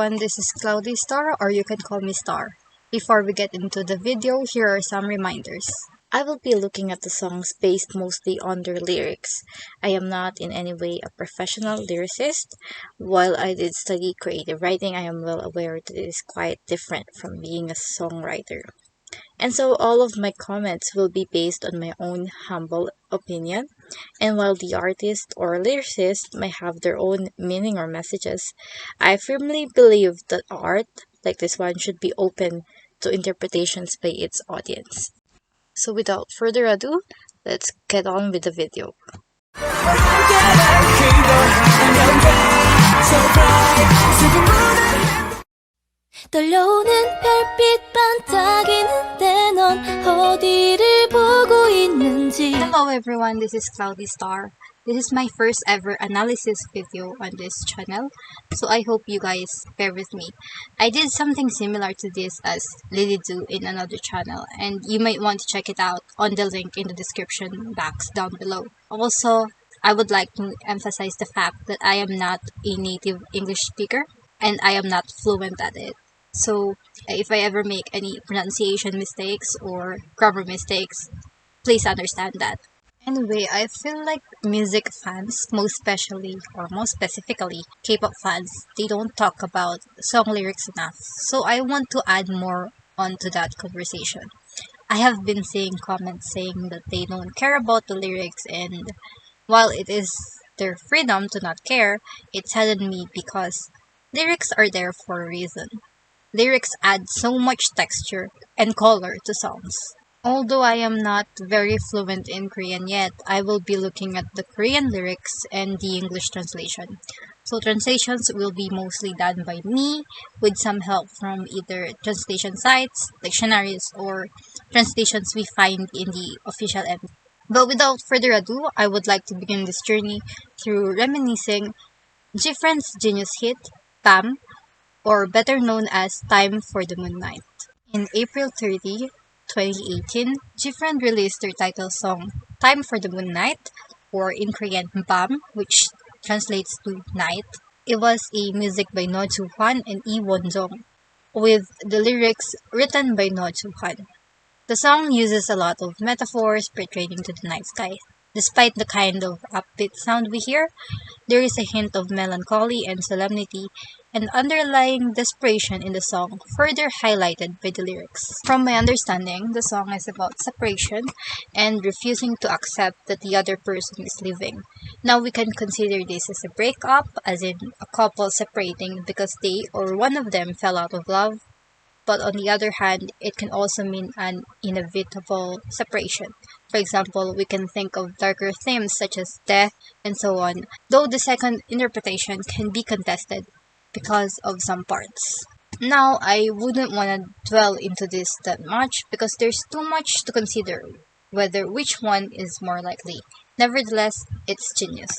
everyone, this is CloudyStar, or you can call me Star. Before we get into the video, here are some reminders. I will be looking at the songs based mostly on their lyrics. I am not in any way a professional lyricist. While I did study creative writing, I am well aware that it is quite different from being a songwriter. And so all of my comments will be based on my own humble opinion. And while the artist or lyricist may have their own meaning or messages, I firmly believe that art like this one should be open to interpretations by its audience. So without further ado, let's get on with the video. 떨려오는 별빛 반짝이는데 넌 어디를 보고 있는지. Hello everyone, this is CloudyStar. This is my first ever analysis video on this channel, so I hope you guys bear with me. I did something similar to this as Lily do in another channel, and you might want to check it out on the link in the description box down below. Also, I would like to emphasize the fact that I am not a native English speaker and I am not fluent at it. So if I ever make any pronunciation mistakes or grammar mistakes, please understand that. Anyway, I feel like music fans, most specifically K-pop fans, they don't talk about song lyrics enough. So I want to add more onto that conversation. I have been seeing comments saying that they don't care about the lyrics, and while it is their freedom to not care, it saddened me because lyrics are there for a reason. Lyrics add so much texture and color to songs. Although I am not very fluent in Korean yet, I will be looking at the Korean lyrics and the English translation. So translations will be mostly done by me with some help from either translation sites, dictionaries, or translations we find in the official MV. But without further ado, I would like to begin this journey through reminiscing GFriend's genius hit, BAM, or better known as Time for the Moon Night. In April 30, 2018, GFriend released their title song, Time for the Moon Night, or in Korean, BAM, which translates to night. It was a music by No Joo-hwan and Lee Won-jung, with the lyrics written by No Joo-hwan. The song uses a lot of metaphors pertaining to the night sky. Despite the kind of upbeat sound we hear, there is a hint of melancholy and solemnity and underlying desperation in the song, further highlighted by the lyrics. From my understanding, the song is about separation and refusing to accept that the other person is leaving. Now we can consider this as a breakup, as in a couple separating because they or one of them fell out of love. But on the other hand, it can also mean an inevitable separation. For example, we can think of darker themes such as death and so on, though the second interpretation can be contested because of some parts. Now, I wouldn't want to dwell into this that much because there's too much to consider whether which one is more likely. Nevertheless, it's genius.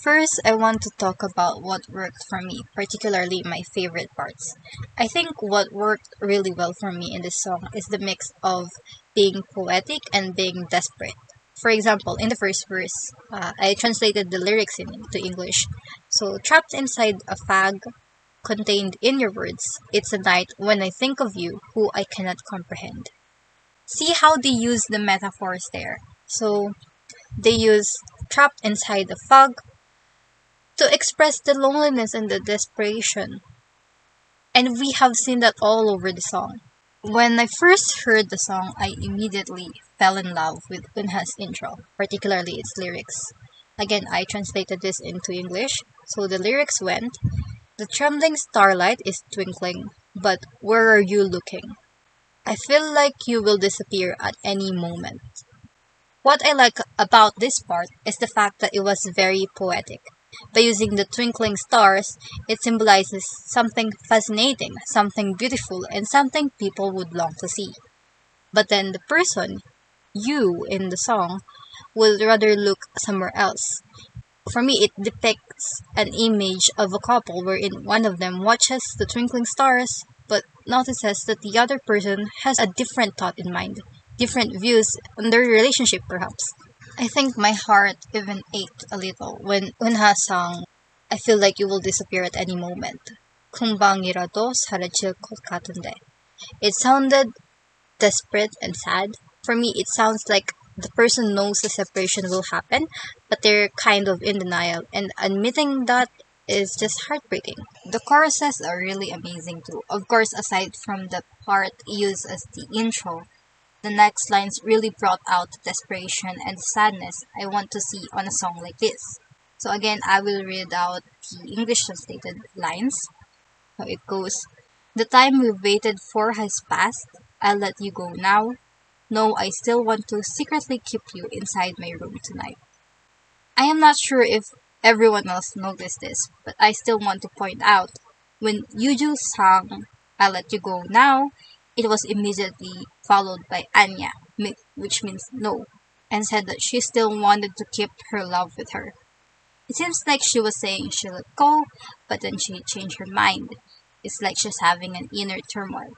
First, I want to talk about what worked for me, particularly my favorite parts. I think what worked really well for me in this song is the mix of being poetic and being desperate. For example, in the first verse, I translated the lyrics into English. So, trapped inside a fag, contained in your words, it's a night when I think of you, who I cannot comprehend. See how they use the metaphors there. So, they use trapped inside a fog to express the loneliness and the desperation. And we have seen that all over the song. When I first heard the song, I immediately fell in love with Eunha's intro, particularly its lyrics. Again, I translated this into English. So the lyrics went, "The trembling starlight is twinkling, but where are you looking? I feel like you will disappear at any moment." What I like about this part is the fact that it was very poetic. By using the twinkling stars, it symbolizes something fascinating, something beautiful, and something people would long to see. But then the person, you in the song, would rather look somewhere else. For me, it depicts an image of a couple wherein one of them watches the twinkling stars, but notices that the other person has a different thought in mind, different views on their relationship perhaps. I think my heart even ached a little when Eunha sang, "I feel like you will disappear at any moment." 금방이라도 사라질 것 같은데. It sounded desperate and sad. For me, it sounds like the person knows the separation will happen, but they're kind of in denial, and admitting that is just heartbreaking. The choruses are really amazing too. Of course, aside from the part used as the intro, the next lines really brought out the desperation and sadness I want to see on a song like this. So again, I will read out the English translated lines. So it goes, "The time we've waited for has passed. I'll let you go now. No, I still want to secretly keep you inside my room tonight." I am not sure if everyone else noticed this, but I still want to point out when Yuju sang "I'll let you go now," it was immediately followed by Anya, which means no, and said that she still wanted to keep her love with her. It seems like she was saying she let go, but then she changed her mind. It's like she's having an inner turmoil.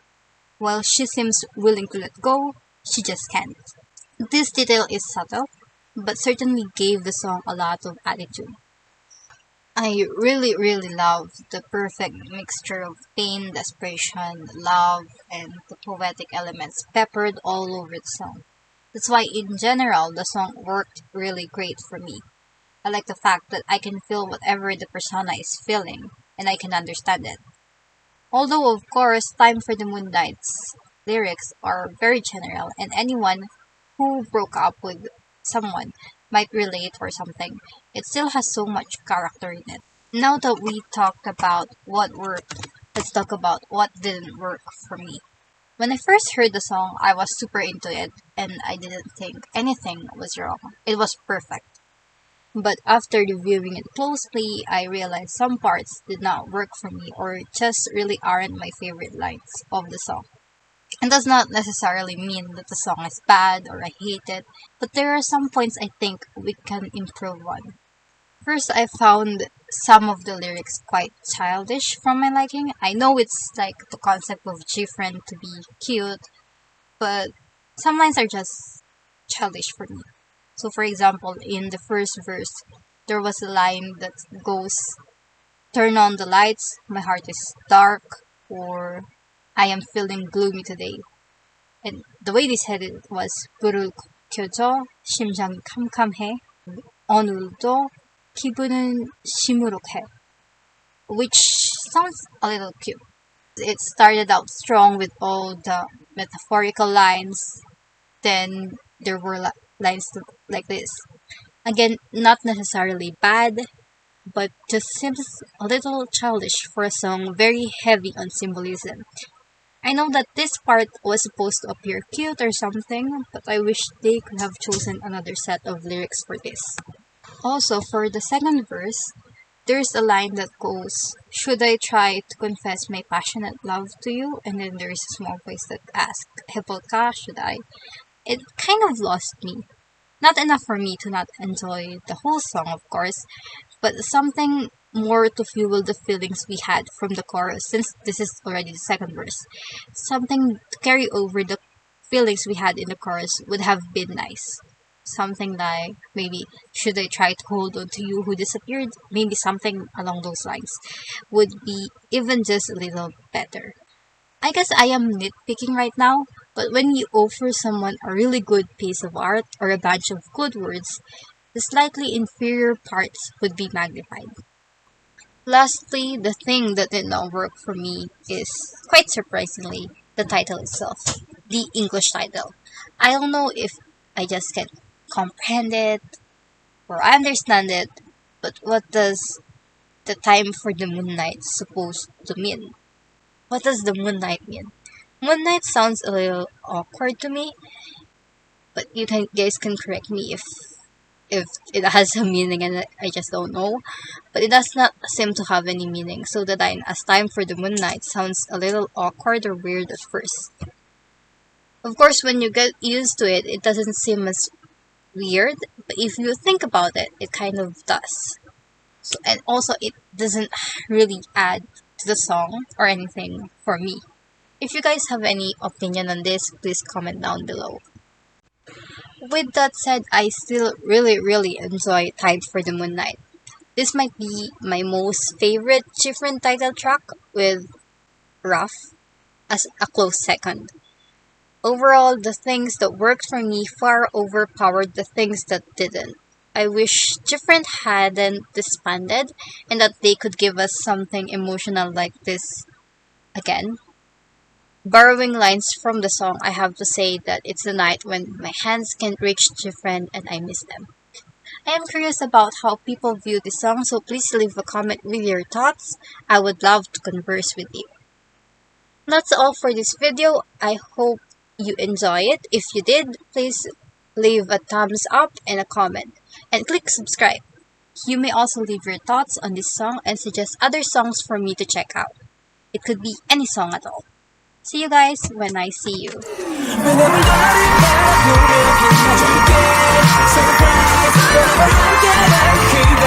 While she seems willing to let go, she just can't. This detail is subtle, but certainly gave the song a lot of attitude. I really love the perfect mixture of pain, desperation, love, and the poetic elements peppered all over the song. That's why, in general, the song worked really great for me. I like the fact that I can feel whatever the persona is feeling, and I can understand it. Although, of course, Time for the Moonlight's lyrics are very general, and anyone who broke up with someone might relate or something, it still has so much character in it. Now that we talked about what worked, let's talk about what didn't work for me. When I first heard the song, I was super into it, and I didn't think anything was wrong. It was perfect. But after reviewing it closely, I realized some parts did not work for me or just really aren't my favorite lines of the song. It does not necessarily mean that the song is bad or I hate it, but there are some points I think we can improve on. First, I found some of the lyrics quite childish for my liking. I know it's like the concept of GFriend to be cute, but some lines are just childish for me. So, for example, in the first verse, there was a line that goes, "Turn on the lights, my heart is dark," or "I am feeling gloomy today." And the way they said it was, "불을 켜줘, 심장이 캄캄해, 오늘도 기분은 시무룩해," which sounds a little cute. It started out strong with all the metaphorical lines, then there were lines like this. Again, not necessarily bad, but just seems a little childish for a song very heavy on symbolism. I know that this part was supposed to appear cute or something, but I wish they could have chosen another set of lyrics for this. Also, for the second verse, there's a line that goes, "Should I try to confess my passionate love to you?" And then there's a small voice that asks, "Hepolka, should I?" It kind of lost me. Not enough for me to not enjoy the whole song, of course, but something more to fuel the feelings we had from the chorus, since this is already the second verse. Something to carry over the feelings we had in the chorus would have been nice. Something like, maybe, "Should I try to hold on to you who disappeared?" Maybe something along those lines would be even just a little better. I guess I am nitpicking right now, but when you offer someone a really good piece of art or a bunch of good words, the slightly inferior parts would be magnified. Lastly, the thing that did not work for me is, quite surprisingly, the title itself, the English title. I don't know if I just can't comprehend it or understand it, but what does the time for the moonlight supposed to mean? What does the moonlight mean? Moonlight sounds a little awkward to me, but guys can correct me if it has a meaning and I just don't know. But it does not seem to have any meaning, so the line "as time for the moonlight" sounds a little awkward or weird at first. Of course, when you get used to it, it doesn't seem as weird, but if you think about it, it kind of does. So, and also, it doesn't really add to the song or anything for me. If you guys have any opinion on this, please comment down below. With that said, I still really enjoy Time for the Moonlight. This might be my most favorite GFriend title track, with Rough as a close second. Overall, the things that worked for me far overpowered the things that didn't. I wish GFriend hadn't disbanded and that they could give us something emotional like this again. Borrowing lines from the song, I have to say that it's the night when my hands can't reach GFriend and I miss them. I am curious about how people view this song, so please leave a comment with your thoughts. I would love to converse with you. That's all for this video. I hope you enjoy it. If you did, please leave a thumbs up and a comment, and click subscribe. You may also leave your thoughts on this song and suggest other songs for me to check out. It could be any song at all. See you guys when I see you. Whenever you're in my room, you get surprised. Whenever I get